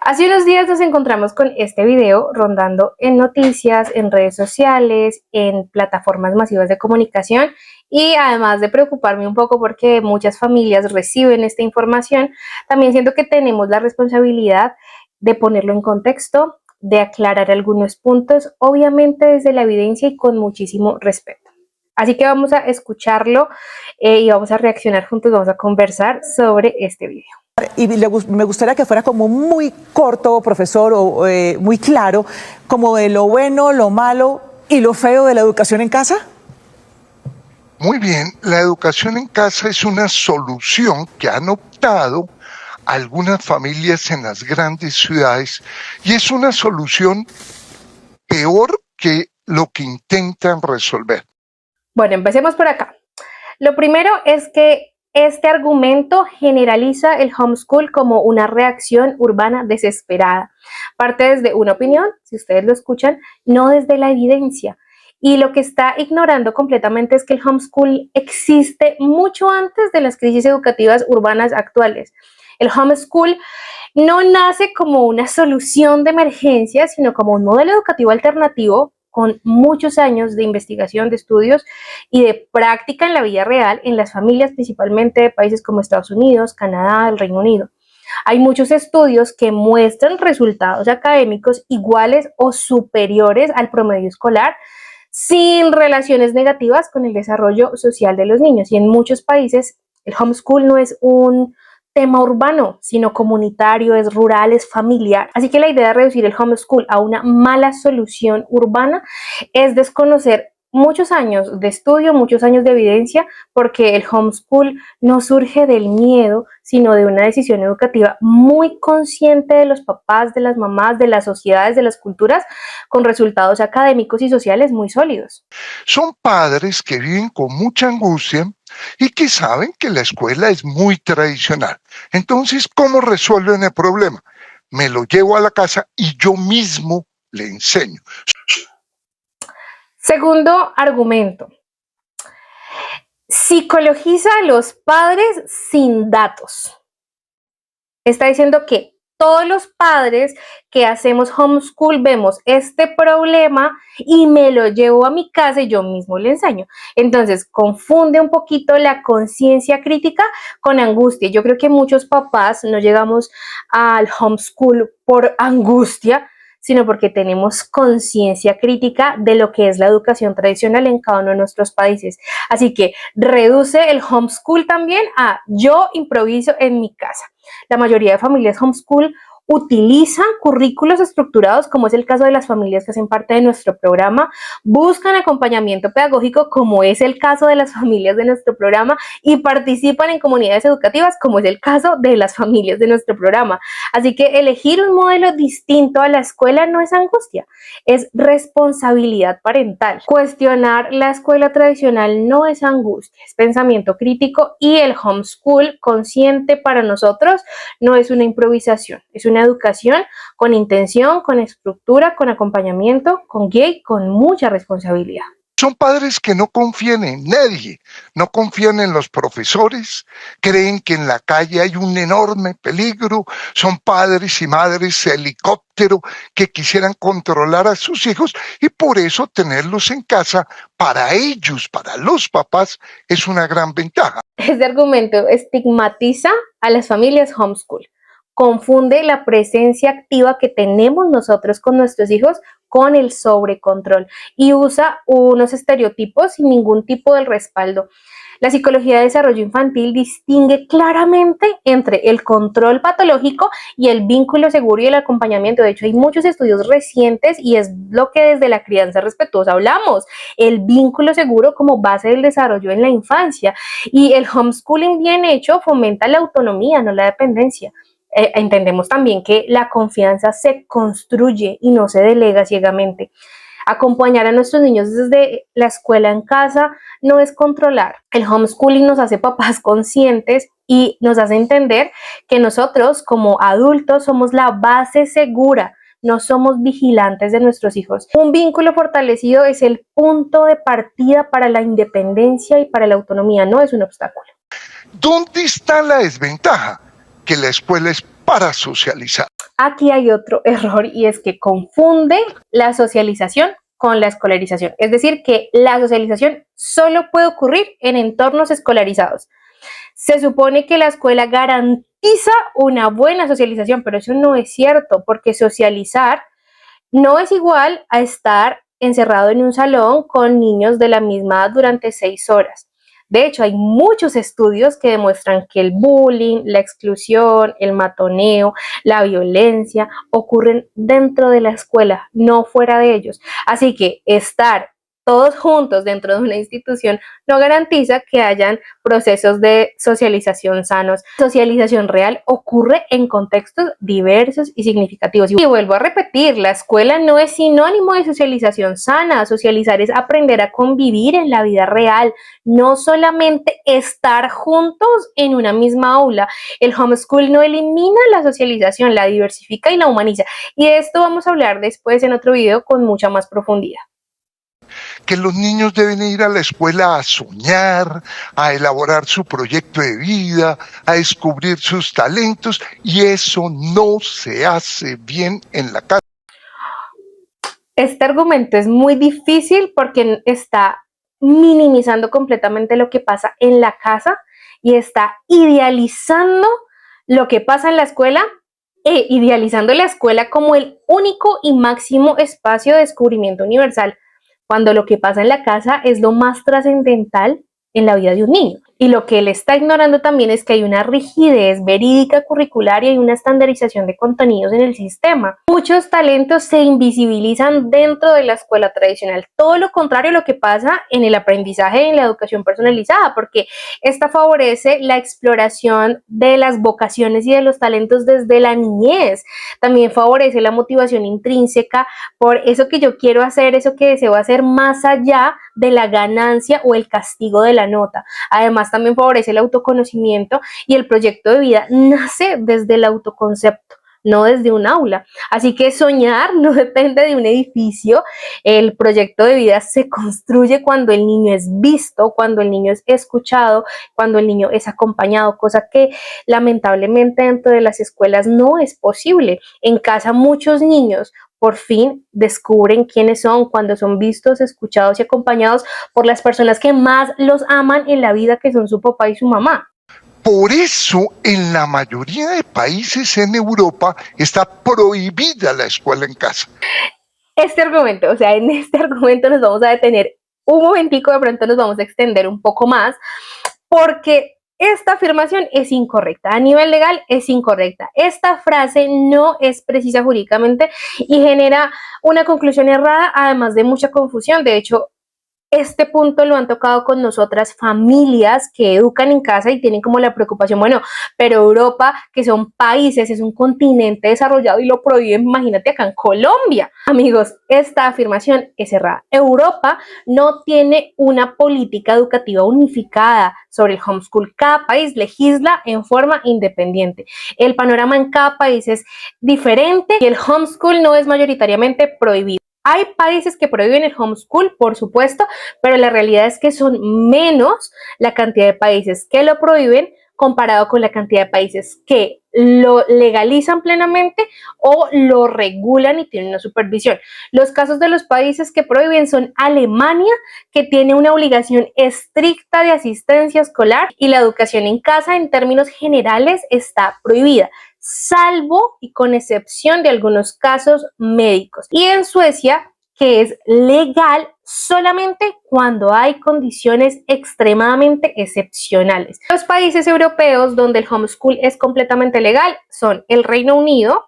Hace unos días nos encontramos con este video rondando en noticias, en redes sociales, en plataformas masivas de comunicación y además de preocuparme un poco porque muchas familias reciben esta información, también siento que tenemos la responsabilidad de ponerlo en contexto, de aclarar algunos puntos, obviamente desde la evidencia y con muchísimo respeto. Así que vamos a escucharlo y vamos a reaccionar juntos, vamos a conversar sobre este video. Y me gustaría que fuera como muy corto, profesor, o muy claro, como de lo bueno, lo malo y lo feo de la educación en casa. Muy bien, la educación en casa es una solución que han optado algunas familias en las grandes ciudades y es una solución peor que lo que intentan resolver. Bueno, empecemos por acá. Lo primero es que este argumento generaliza el homeschool como una reacción urbana desesperada. Parte desde una opinión, si ustedes lo escuchan, no desde la evidencia. Y lo que está ignorando completamente es que el homeschool existe mucho antes de las crisis educativas urbanas actuales. El homeschool no nace como una solución de emergencia, sino como un modelo educativo alternativo con muchos años de investigación, de estudios y de práctica en la vida real en las familias, principalmente de países como Estados Unidos, Canadá, el Reino Unido. Hay muchos estudios que muestran resultados académicos iguales o superiores al promedio escolar, sin relaciones negativas con el desarrollo social de los niños. Y en muchos países el homeschool no es un tema urbano, sino comunitario, es rural, es familiar. Así que la idea de reducir el homeschool a una mala solución urbana es desconocer muchos años de estudio, muchos años de evidencia, porque el homeschool no surge del miedo, sino de una decisión educativa muy consciente de los papás, de las mamás, de las sociedades, de las culturas, con resultados académicos y sociales muy sólidos. Son padres que viven con mucha angustia y que saben que la escuela es muy tradicional. Entonces, ¿cómo resuelven el problema? Me lo llevo a la casa y yo mismo le enseño. Segundo argumento. Psicologiza a los padres sin datos. Está diciendo que todos los padres que hacemos homeschool vemos este problema y me lo llevo a mi casa y yo mismo le enseño. Entonces, confunde un poquito la conciencia crítica con angustia. Yo creo que muchos papás no llegamos al homeschool por angustia, sino porque tenemos conciencia crítica de lo que es la educación tradicional en cada uno de nuestros países. Así que reduce el homeschool también a yo improviso en mi casa. La mayoría de familias homeschool utilizan currículos estructurados, como es el caso de las familias que hacen parte de nuestro programa, buscan acompañamiento pedagógico, como es el caso de las familias de nuestro programa, y participan en comunidades educativas, como es el caso de las familias de nuestro programa. Así que elegir un modelo distinto a la escuela no es angustia, es responsabilidad parental. Cuestionar la escuela tradicional no es angustia, es pensamiento crítico, y el homeschool consciente para nosotros no es una improvisación, es una educación con intención, con estructura, con acompañamiento, con guía y con mucha responsabilidad. Son padres que no confían en nadie, no confían en los profesores, creen que en la calle hay un enorme peligro, son padres y madres helicóptero que quisieran controlar a sus hijos y por eso tenerlos en casa para ellos, para los papás, es una gran ventaja. Este argumento estigmatiza a las familias homeschool. Confunde la presencia activa que tenemos nosotros con nuestros hijos con el sobrecontrol y usa unos estereotipos sin ningún tipo de respaldo. La psicología de desarrollo infantil distingue claramente entre el control patológico y el vínculo seguro y el acompañamiento. De hecho, hay muchos estudios recientes y es lo que desde la crianza respetuosa hablamos, el vínculo seguro como base del desarrollo en la infancia. Y el homeschooling bien hecho fomenta la autonomía, no la dependencia. Entendemos también que la confianza se construye y no se delega ciegamente. Acompañar a nuestros niños desde la escuela en casa no es controlar. El homeschooling nos hace papás conscientes y nos hace entender que nosotros como adultos somos la base segura, no somos vigilantes de nuestros hijos. Un vínculo fortalecido es el punto de partida para la independencia y para la autonomía, no es un obstáculo. ¿Dónde está la desventaja? Que la escuela es para socializar. Aquí hay otro error y es que confunde la socialización con la escolarización. Es decir, que la socialización solo puede ocurrir en entornos escolarizados. Se supone que la escuela garantiza una buena socialización, pero eso no es cierto, porque socializar no es igual a estar encerrado en un salón con niños de la misma edad durante 6 horas. De hecho, hay muchos estudios que demuestran que el bullying, la exclusión, el matoneo, la violencia ocurren dentro de la escuela, no fuera de ellos. Así que estar todos juntos dentro de una institución no garantiza que hayan procesos de socialización sanos. Socialización real ocurre en contextos diversos y significativos. Y vuelvo a repetir, la escuela no es sinónimo de socialización sana. Socializar es aprender a convivir en la vida real, no solamente estar juntos en una misma aula. El homeschool no elimina la socialización, la diversifica y la humaniza. Y de esto vamos a hablar después en otro video con mucha más profundidad. Que los niños deben ir a la escuela a soñar, a elaborar su proyecto de vida, a descubrir sus talentos, y eso no se hace bien en la casa. Este argumento es muy difícil porque está minimizando completamente lo que pasa en la casa y está idealizando lo que pasa en la escuela e idealizando la escuela como el único y máximo espacio de descubrimiento universal, cuando lo que pasa en la casa es lo más trascendental en la vida de un niño. Y lo que él está ignorando también es que hay una rigidez verídica curricular y hay una estandarización de contenidos en el sistema. Muchos talentos se invisibilizan dentro de la escuela tradicional. Todo lo contrario a lo que pasa en el aprendizaje y en la educación personalizada, porque esta favorece la exploración de las vocaciones y de los talentos desde la niñez. También favorece la motivación intrínseca por eso que yo quiero hacer, eso que deseo hacer, más allá de la ganancia o el castigo de la nota. Además, también favorece el autoconocimiento y el proyecto de vida nace desde el autoconcepto, no desde un aula. Así que soñar no depende de un edificio. El proyecto de vida se construye cuando el niño es visto, cuando el niño es escuchado, cuando el niño es acompañado, cosa que lamentablemente dentro de las escuelas no es posible. En casa muchos niños por fin descubren quiénes son cuando son vistos, escuchados y acompañados por las personas que más los aman en la vida, que son su papá y su mamá. Por eso, en la mayoría de países en Europa está prohibida la escuela en casa. En este argumento nos vamos a detener un momentico, de pronto nos vamos a extender un poco más, porque esta afirmación es incorrecta, a nivel legal es incorrecta. Esta frase no es precisa jurídicamente y genera una conclusión errada, además de mucha confusión. De hecho, este punto lo han tocado con nosotras familias que educan en casa y tienen como la preocupación, bueno, pero Europa, que son países, es un continente desarrollado y lo prohíben, imagínate acá en Colombia. Amigos, esta afirmación es errada. Europa no tiene una política educativa unificada sobre el homeschool. Cada país legisla en forma independiente. El panorama en cada país es diferente y el homeschool no es mayoritariamente prohibido. Hay países que prohíben el homeschool, por supuesto, pero la realidad es que son menos la cantidad de países que lo prohíben comparado con la cantidad de países que lo legalizan plenamente o lo regulan y tienen una supervisión. Los casos de los países que prohíben son Alemania, que tiene una obligación estricta de asistencia escolar, y la educación en casa en términos generales está prohibida, salvo y con excepción de algunos casos médicos. Y en Suecia, que es legal solamente cuando hay condiciones extremadamente excepcionales. Los países europeos donde el homeschool es completamente legal son el Reino Unido,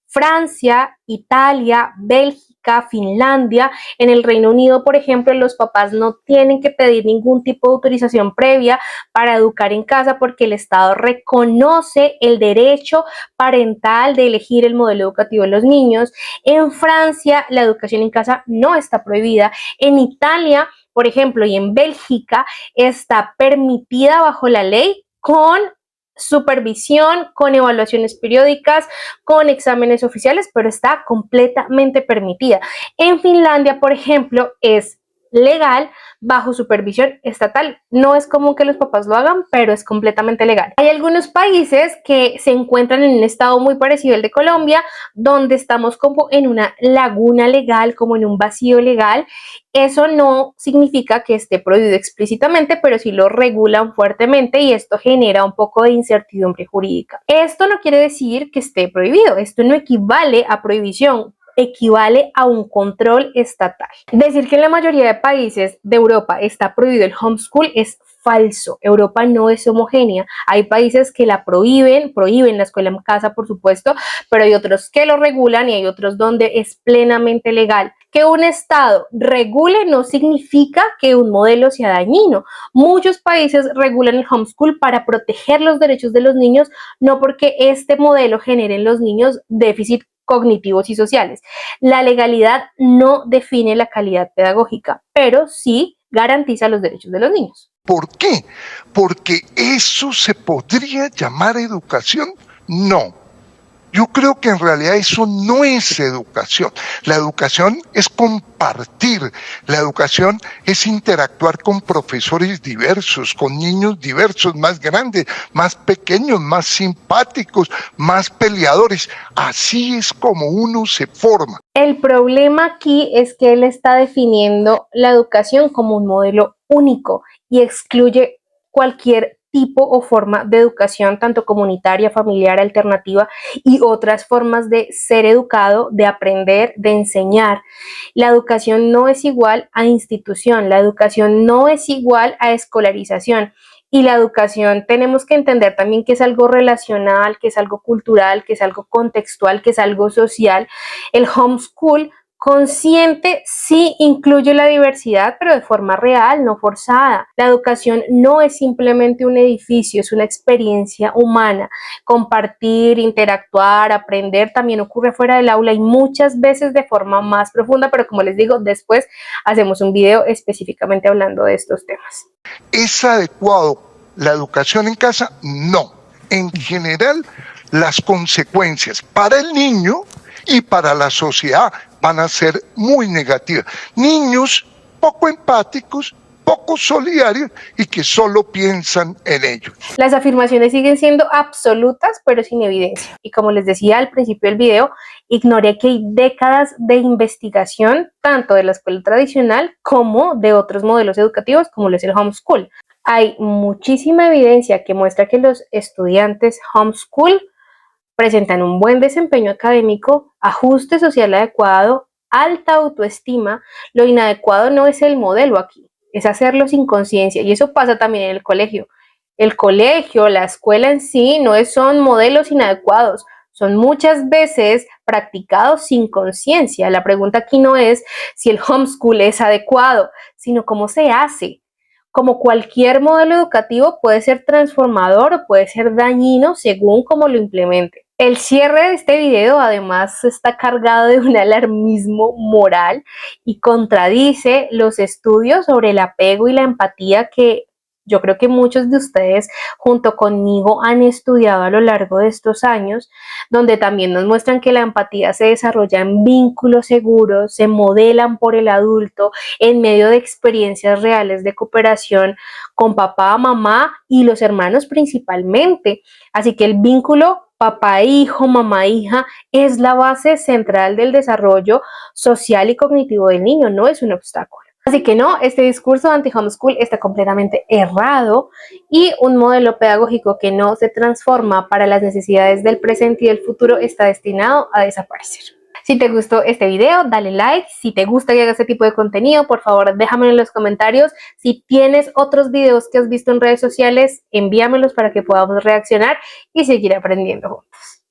Francia, Italia, Bélgica, Finlandia. En el Reino Unido, por ejemplo, los papás no tienen que pedir ningún tipo de autorización previa para educar en casa porque el Estado reconoce el derecho parental de elegir el modelo educativo de los niños. En Francia, la educación en casa no está prohibida. En Italia, por ejemplo, y en Bélgica, está permitida bajo la ley con supervisión, con evaluaciones periódicas, con exámenes oficiales, pero está completamente permitida. En Finlandia, por ejemplo, es legal bajo supervisión estatal. No es común que los papás lo hagan, pero es completamente legal. Hay algunos países que se encuentran en un estado muy parecido al de Colombia, donde estamos como en una laguna legal, como en un vacío legal. Eso no significa que esté prohibido explícitamente, pero sí lo regulan fuertemente y esto genera un poco de incertidumbre jurídica. Esto no quiere decir que esté prohibido, esto no equivale a prohibición, equivale a un control estatal. Decir que en la mayoría de países de Europa está prohibido el homeschool es falso. Europa no es homogénea. Hay países que la prohíben la escuela en casa, por supuesto, pero hay otros que lo regulan y hay otros donde es plenamente legal. Que un estado regule no significa que un modelo sea dañino. Muchos países regulan el homeschool para proteger los derechos de los niños, no porque este modelo genere en los niños déficit cognitivos y sociales. La legalidad no define la calidad pedagógica, pero sí garantiza los derechos de los niños. ¿Por qué? Porque eso se podría llamar educación. No. Yo creo que en realidad eso no es educación. La educación es compartir. La educación es interactuar con profesores diversos, con niños diversos, más grandes, más pequeños, más simpáticos, más peleadores. Así es como uno se forma. El problema aquí es que él está definiendo la educación como un modelo único y excluye cualquier tipo o forma de educación, tanto comunitaria, familiar, alternativa y otras formas de ser educado, de aprender, de enseñar. La educación no es igual a institución, la educación no es igual a escolarización. Y la educación tenemos que entender también que es algo relacional, que es algo cultural, que es algo contextual, que es algo social. El homeschool consciente sí incluye la diversidad, pero de forma real, no forzada. La educación no es simplemente un edificio, es una experiencia humana. Compartir, interactuar, aprender también ocurre fuera del aula y muchas veces de forma más profunda, pero como les digo, después hacemos un video específicamente hablando de estos temas. ¿Es adecuado la educación en casa? No. En general, las consecuencias para el niño y para la sociedad van a ser muy negativas. Niños poco empáticos, poco solidarios y que solo piensan en ellos. Las afirmaciones siguen siendo absolutas, pero sin evidencia. Y como les decía al principio del video, ignoré que hay décadas de investigación, tanto de la escuela tradicional como de otros modelos educativos, como lo es el homeschool. Hay muchísima evidencia que muestra que los estudiantes homeschool presentan un buen desempeño académico, ajuste social adecuado, alta autoestima. Lo inadecuado no es el modelo aquí, es hacerlo sin conciencia, y eso pasa también en el colegio. El colegio, la escuela en sí, no son modelos inadecuados, son muchas veces practicados sin conciencia. La pregunta aquí no es si el homeschool es adecuado, sino cómo se hace. Como cualquier modelo educativo puede ser transformador o puede ser dañino según cómo lo implemente. El cierre de este video además está cargado de un alarmismo moral y contradice los estudios sobre el apego y la empatía que yo creo que muchos de ustedes junto conmigo han estudiado a lo largo de estos años, donde también nos muestran que la empatía se desarrolla en vínculos seguros, se modelan por el adulto en medio de experiencias reales de cooperación con papá, mamá y los hermanos principalmente. Así que el vínculo papá-hijo, mamá-hija es la base central del desarrollo social y cognitivo del niño, no es un obstáculo. Así que no, este discurso anti-homeschool está completamente errado y un modelo pedagógico que no se transforma para las necesidades del presente y del futuro está destinado a desaparecer. Si te gustó este video, dale like. Si te gusta que haga este tipo de contenido, por favor, déjamelo en los comentarios. Si tienes otros videos que has visto en redes sociales, envíamelos para que podamos reaccionar y seguir aprendiendo juntos.